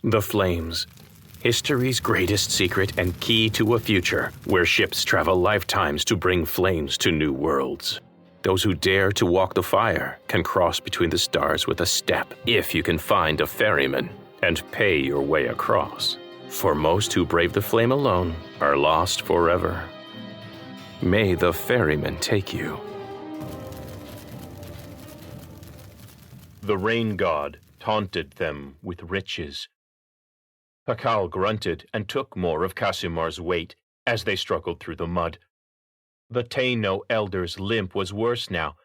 The Flames. History's greatest secret and key to a future where ships travel lifetimes to bring flames to new worlds. Those who dare to walk the fire can cross between the stars with a step if you can find a ferryman and pay your way across. For most who brave the flame alone are lost forever. May the ferryman take you. The rain god taunted them with riches. Pakal grunted and took more of Casimar's weight as they struggled through the mud. The Taino elder's limp was worse now,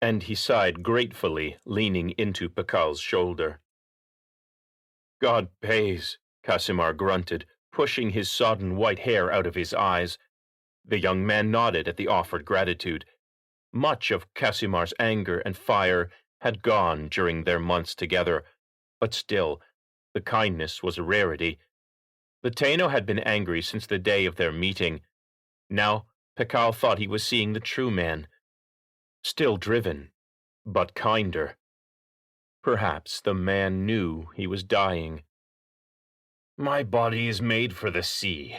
and he sighed gratefully, leaning into Pakal's shoulder. God pays, Casimar grunted, pushing his sodden white hair out of his eyes. The young man nodded at the offered gratitude. Much of Casimar's anger and fire had gone during their months together, but still, the kindness was a rarity. The Taino had been angry since the day of their meeting. Now, Pakal thought he was seeing the true man. Still driven, but kinder. Perhaps the man knew he was dying. My body is made for the sea.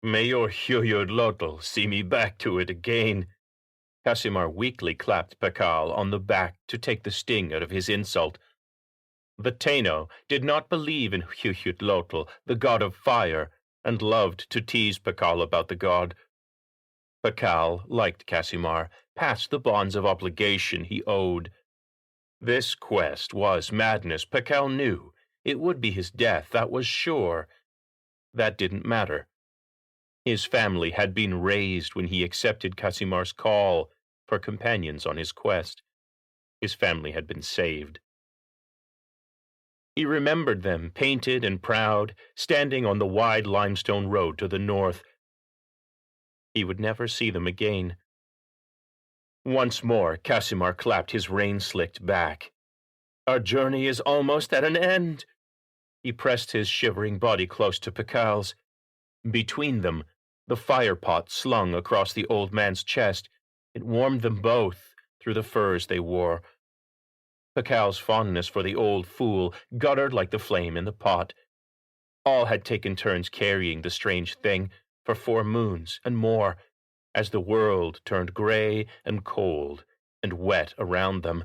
May your Huyotlotl see me back to it again. Casimar weakly clapped Pakal on the back to take the sting out of his insult. The Taino did not believe in Huyotlotl, the god of fire, and loved to tease Pakal about the god. Pakal liked Casimar, past the bonds of obligation he owed. This quest was madness, Pakal knew. It would be his death, that was sure. That didn't matter. His family had been raised when he accepted Casimar's call for companions on his quest. His family had been saved. He remembered them, painted and proud, standing on the wide limestone road to the north. He would never see them again. Once more, Casimar clapped his rain-slicked back. Our journey is almost at an end. He pressed his shivering body close to Pakal's. Between them, the fire pot slung across the old man's chest. It warmed them both through the furs they wore. Pakal's fondness for the old fool guttered like the flame in the pot. All had taken turns carrying the strange thing for 4 moons and more, as the world turned gray and cold and wet around them,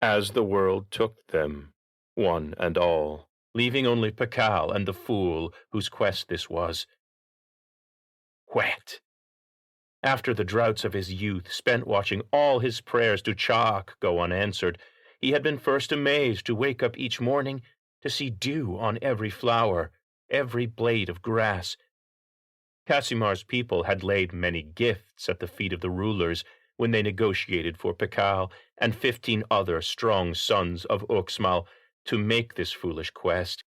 as the world took them, one and all, leaving only Pakal and the fool whose quest this was. Wet. After the droughts of his youth spent watching all his prayers to Cha'ak go unanswered, he had been first amazed to wake up each morning to see dew on every flower, every blade of grass. Casimar's people had laid many gifts at the feet of the rulers when they negotiated for Pakal and 15 other strong sons of Uxmal to make this foolish quest.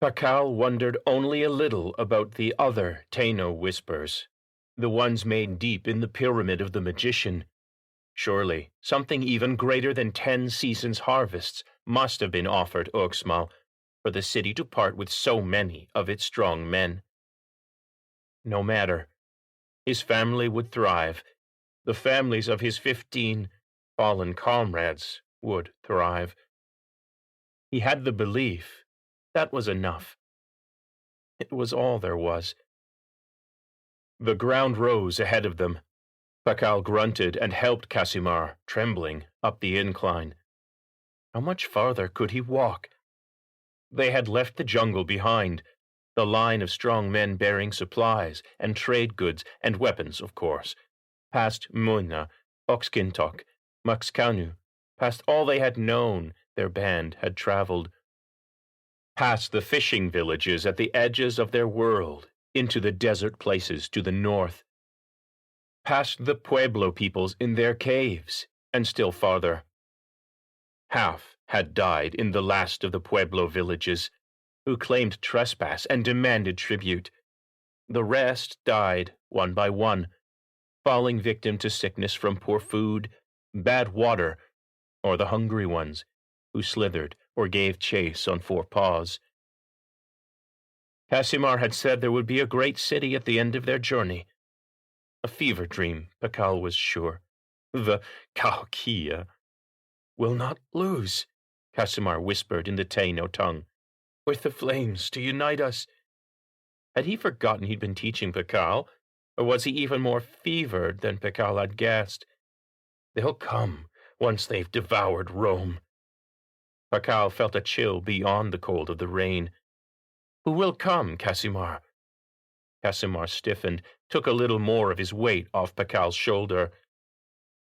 Pakal wondered only a little about the other Taino whispers, the ones made deep in the pyramid of the magician. Surely, something even greater than 10 seasons' harvests must have been offered Uxmal for the city to part with so many of its strong men. No matter. His family would thrive. The families of his 15 fallen comrades would thrive. He had the belief. That was enough. It was all there was. The ground rose ahead of them. Pakal grunted and helped Casimar, trembling, up the incline. How much farther could he walk? They had left the jungle behind, the line of strong men bearing supplies and trade goods and weapons, of course, past Muna, Oxkintok, Maxkanu, past all they had known their band had traveled, past the fishing villages at the edges of their world, into the desert places to the north, past the Pueblo peoples in their caves, and still farther. Half had died in the last of the Pueblo villages, who claimed trespass and demanded tribute. The rest died one by one, falling victim to sickness from poor food, bad water, or the hungry ones who slithered or gave chase on 4 paws. Casimar had said there would be a great city at the end of their journey. A fever dream, Pakal was sure. The Kaukia will not lose, Casimar whispered in the Taino tongue. with the flames to unite us. Had he forgotten he'd been teaching Pakal, or was he even more fevered than Pakal had guessed? They'll come once they've devoured Rome. Pakal felt a chill beyond the cold of the rain. Who will come, Casimir? Casimir stiffened, took a little more of his weight off Pakal's shoulder.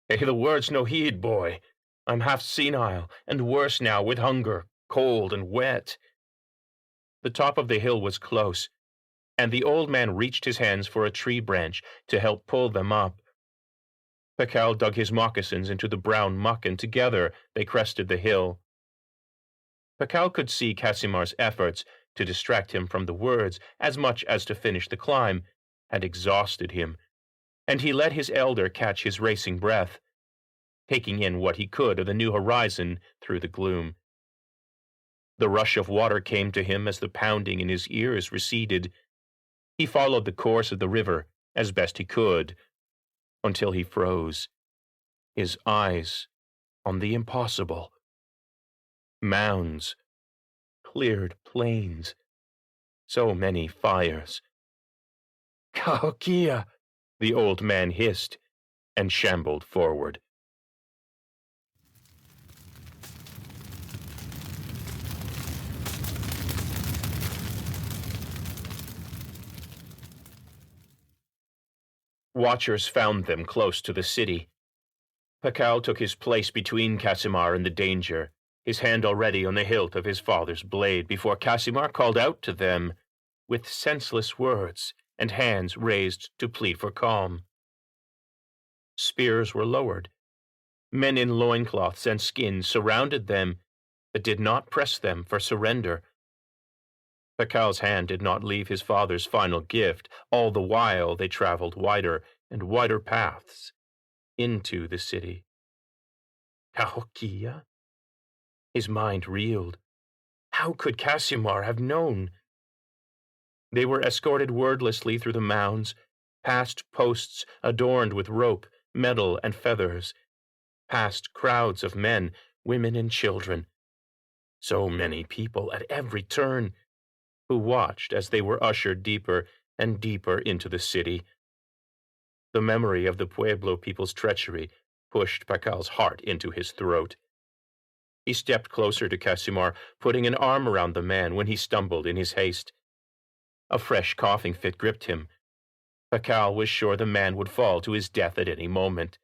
Hey, the word's no heed, boy. I'm half senile, and worse now with hunger, cold and wet. The top of the hill was close, and the old man reached his hands for a tree branch to help pull them up. Pakal dug his moccasins into the brown muck, and together they crested the hill. Pakal could see Casimir's efforts to distract him from the words as much as to finish the climb had exhausted him, and he let his elder catch his racing breath, taking in what he could of the new horizon through the gloom. The rush of water came to him as the pounding in his ears receded. He followed the course of the river as best he could, until he froze, his eyes on the impossible. Mounds, cleared plains, so many fires. Cahokia, the old man hissed, and shambled forward. Watchers found them close to the city. Pakal took his place between Casimir and the danger, his hand already on the hilt of his father's blade, before Casimir called out to them with senseless words and hands raised to plead for calm. Spears were lowered. Men in loincloths and skins surrounded them, but did not press them for surrender. Pakal's hand did not leave his father's final gift. All the while they traveled wider and wider paths into the city. Cahokia? His mind reeled. How could Casimir have known? They were escorted wordlessly through the mounds, past posts adorned with rope, metal, and feathers, past crowds of men, women, and children. So many people at every turn, who watched as they were ushered deeper and deeper into the city. The memory of the Pueblo people's treachery pushed Pakal's heart into his throat. He stepped closer to Casimir, putting an arm around the man when he stumbled in his haste. A fresh coughing fit gripped him. Pakal was sure the man would fall to his death at any moment.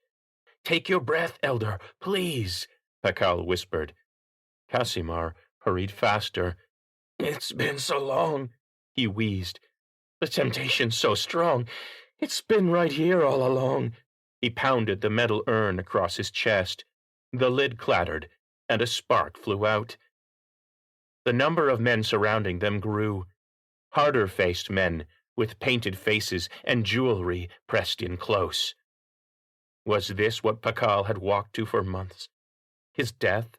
"Take your breath, elder, please," Pakal whispered. Casimir hurried faster. "It's been so long," he wheezed. "The temptation's so strong. It's been right here all along." He pounded the metal urn across his chest. The lid clattered, and a spark flew out. The number of men surrounding them grew. Harder-faced men, with painted faces and jewelry pressed in close. Was this what Pakal had walked to for months? His death?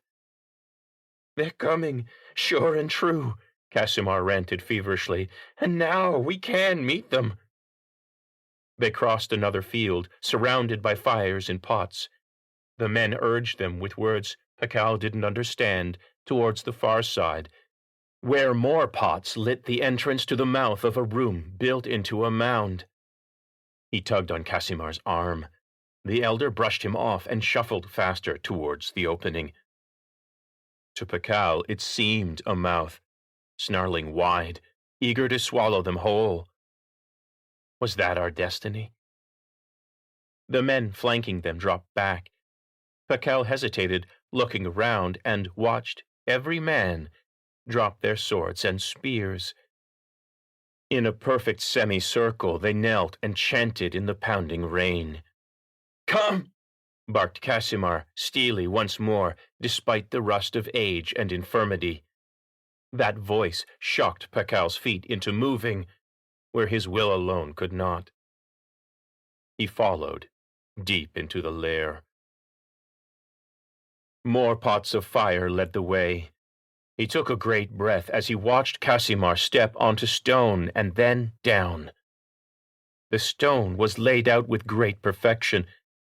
"They're coming, sure and true," Casimir ranted feverishly, "and now we can meet them." They crossed another field, surrounded by fires in pots. The men urged them with words Pakal didn't understand towards the far side, where more pots lit the entrance to the mouth of a room built into a mound. He tugged on Casimir's arm. The elder brushed him off and shuffled faster towards the opening. To Pakal it seemed a mouth, snarling wide, eager to swallow them whole. Was that our destiny? The men flanking them dropped back. Pakal hesitated, looking around, and watched every man drop their swords and spears. In a perfect semicircle, they knelt and chanted in the pounding rain. "Come!" barked Casimir, steely once more, despite the rust of age and infirmity. That voice shocked Pakal's feet into moving, where his will alone could not. He followed, deep into the lair. More pots of fire led the way. He took a great breath as he watched Casimir step onto stone and then down. The stone was laid out with great perfection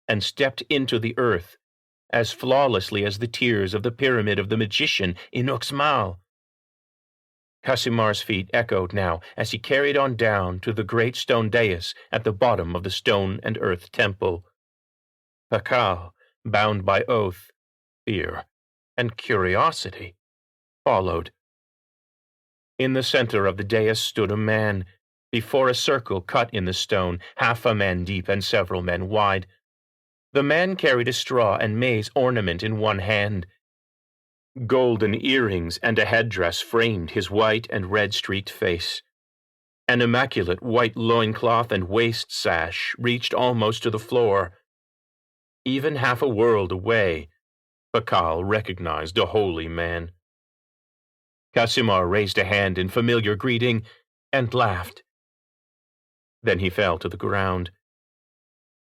and stepped into the earth, as flawlessly as the tiers of the pyramid of the magician in Uxmal. Casimar's feet echoed now as he carried on down to the great stone dais at the bottom of the stone and earth temple. Pakal, bound by oath, fear, and curiosity, followed. In the center of the dais stood a man, before a circle cut in the stone, half a man deep and several men wide. The man carried a straw and maize ornament in one hand. Golden earrings and a headdress framed his white and red-streaked face. An immaculate white loincloth and waist sash reached almost to the floor. Even half a world away, Pakal recognized a holy man. Casimar raised a hand in familiar greeting and laughed. Then he fell to the ground.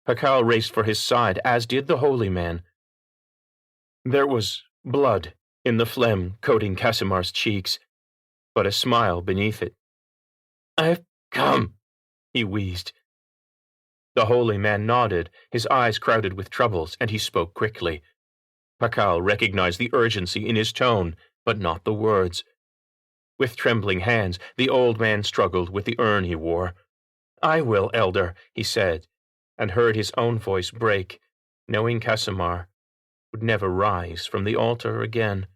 Pakal raced for his side, as did the holy man. There was blood in the phlegm coating Casimar's cheeks, but a smile beneath it. "I've come," he wheezed. The holy man nodded, his eyes crowded with troubles, and he spoke quickly. Pakal recognized the urgency in his tone, but not the words. With trembling hands, the old man struggled with the urn he wore. "I will, elder," he said, and heard his own voice break, knowing Casimar would never rise from the altar again.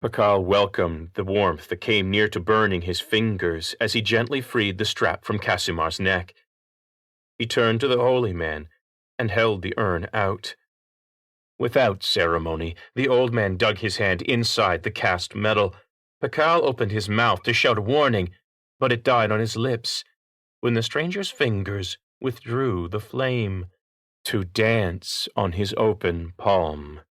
Pakal welcomed the warmth that came near to burning his fingers as he gently freed the strap from Casimar's neck. He turned to the holy man and held the urn out. Without ceremony, the old man dug his hand inside the cast metal. Pakal opened his mouth to shout a warning, but it died on his lips when the stranger's fingers withdrew the flame to dance on his open palm.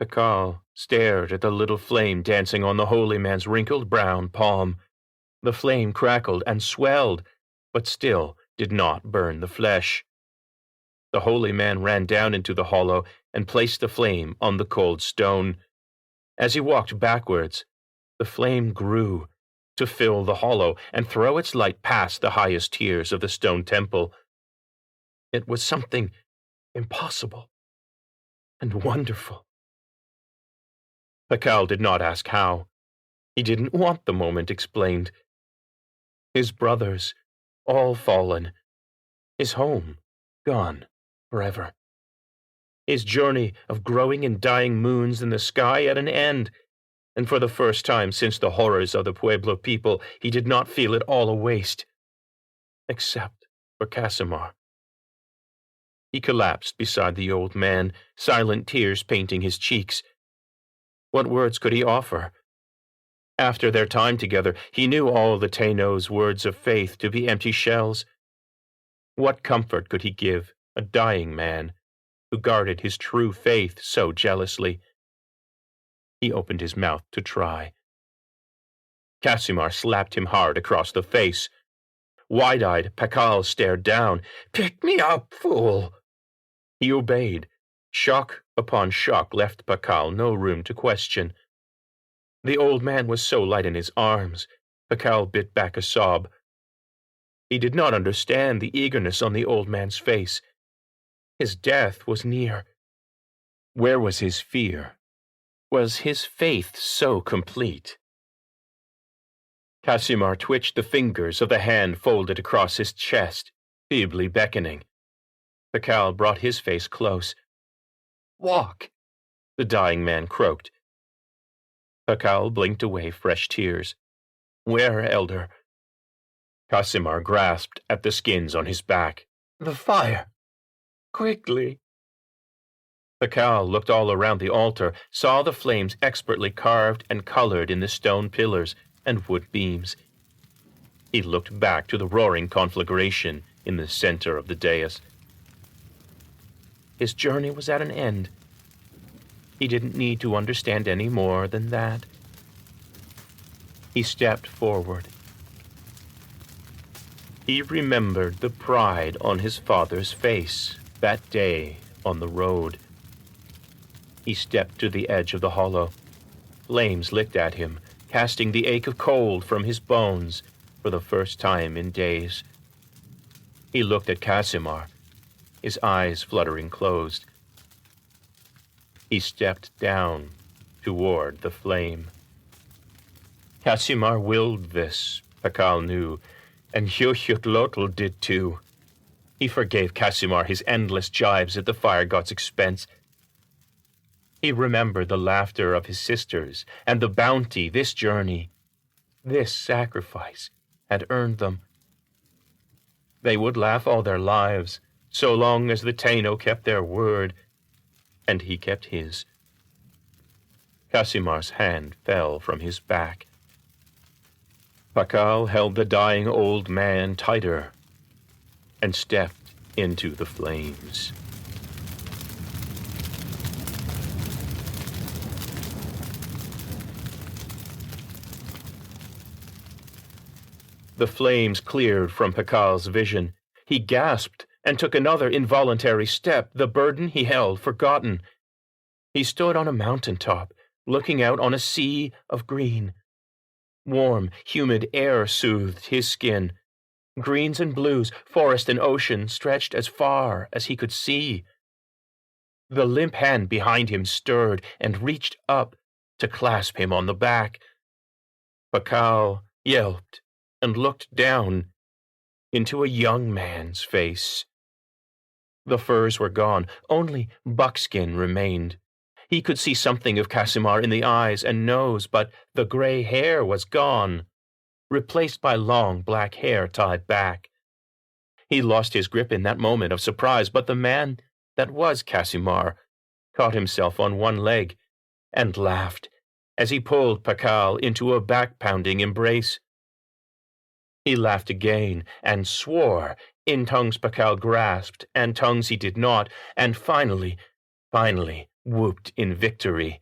Pakal stared at the little flame dancing on the holy man's wrinkled brown palm. The flame crackled and swelled, but still did not burn the flesh. The holy man ran down into the hollow and placed the flame on the cold stone. As he walked backwards, the flame grew to fill the hollow and throw its light past the highest tiers of the stone temple. It was something impossible and wonderful. Pakal did not ask how. He didn't want the moment explained. His brothers, all fallen. His home, gone forever. His journey of growing and dying moons in the sky at an end. And for the first time since the horrors of the Pueblo people, he did not feel it all a waste. Except for Casimar. He collapsed beside the old man, silent tears painting his cheeks. What words could he offer? After their time together, he knew all the Taino's words of faith to be empty shells. What comfort could he give a dying man who guarded his true faith so jealously? He opened his mouth to try. Casimar slapped him hard across the face. Wide-eyed, Pakal stared down. "Pick me up, fool!" He obeyed. Shock upon shock left Pakal no room to question. The old man was so light in his arms. Pakal bit back a sob. He did not understand the eagerness on the old man's face. His death was near. Where was his fear? Was his faith so complete? Casimar twitched the fingers of the hand folded across his chest, feebly beckoning. Pakal brought his face close. "Walk," the dying man croaked. Pakal blinked away fresh tears. "Where, elder?" Casimar grasped at the skins on his back. "The fire! Quickly!" Pakal looked all around the altar, saw the flames expertly carved and colored in the stone pillars and wood beams. He looked back to the roaring conflagration in the center of the dais. His journey was at an end. He didn't need to understand any more than that. He stepped forward. He remembered the pride on his father's face that day on the road. He stepped to the edge of the hollow. Flames licked at him, casting the ache of cold from his bones for the first time in days. He looked at Casimar, his eyes fluttering closed. He stepped down toward the flame. Casimir willed this, Pakal knew, and Huhuatlotl did too. He forgave Casimir his endless jibes at the fire god's expense. He remembered the laughter of his sisters and the bounty this journey, this sacrifice, had earned them. They would laugh all their lives, so long as the Taino kept their word, and he kept his. Casimir's hand fell from his back. Pakal held the dying old man tighter and stepped into the flames. The flames cleared from Pakal's vision. He gasped and took another involuntary step, the burden he held forgotten. He stood on a mountaintop, looking out on a sea of green. Warm, humid air soothed his skin. Greens and blues, forest and ocean stretched as far as he could see. The limp hand behind him stirred and reached up to clasp him on the back. Pakal yelped and looked down into a young man's face. The furs were gone, only buckskin remained. He could see something of Casimir in the eyes and nose, but the gray hair was gone, replaced by long black hair tied back. He lost his grip in that moment of surprise, but the man that was Casimir caught himself on one leg and laughed as he pulled Pakal into a back-pounding embrace. He laughed again and swore in tongues Pakal grasped and tongues he did not, and finally whooped in victory.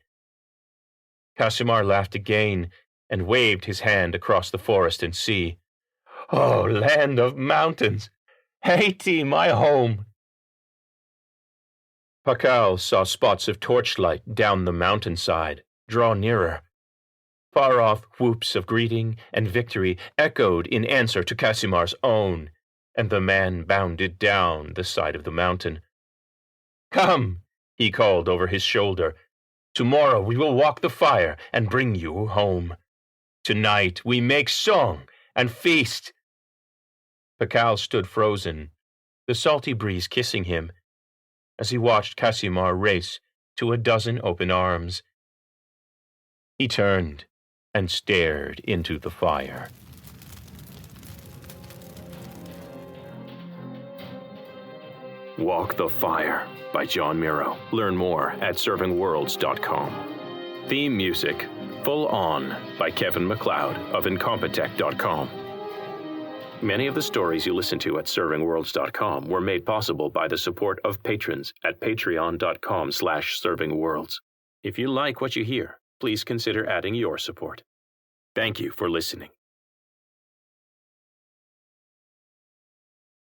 Casimir laughed again and waved his hand across the forest and sea. "Oh, land of mountains! Haiti, my home!" Pakal saw spots of torchlight down the mountainside draw nearer. Far off whoops of greeting and victory echoed in answer to Casimir's own, and the man bounded down the side of the mountain. "Come," he called over his shoulder. "Tomorrow we will walk the fire and bring you home. Tonight we make song and feast." Pakal stood frozen, the salty breeze kissing him, as he watched Casimir race to a dozen open arms. He turned and stared into the fire. Walk the Fire by John Miro. Learn more at servingworlds.com. Theme music, Full On by Kevin MacLeod of Incompetech.com. Many of the stories you listen to at servingworlds.com were made possible by the support of patrons at patreon.com/servingworlds. If you like what you hear, please consider adding your support. Thank you for listening.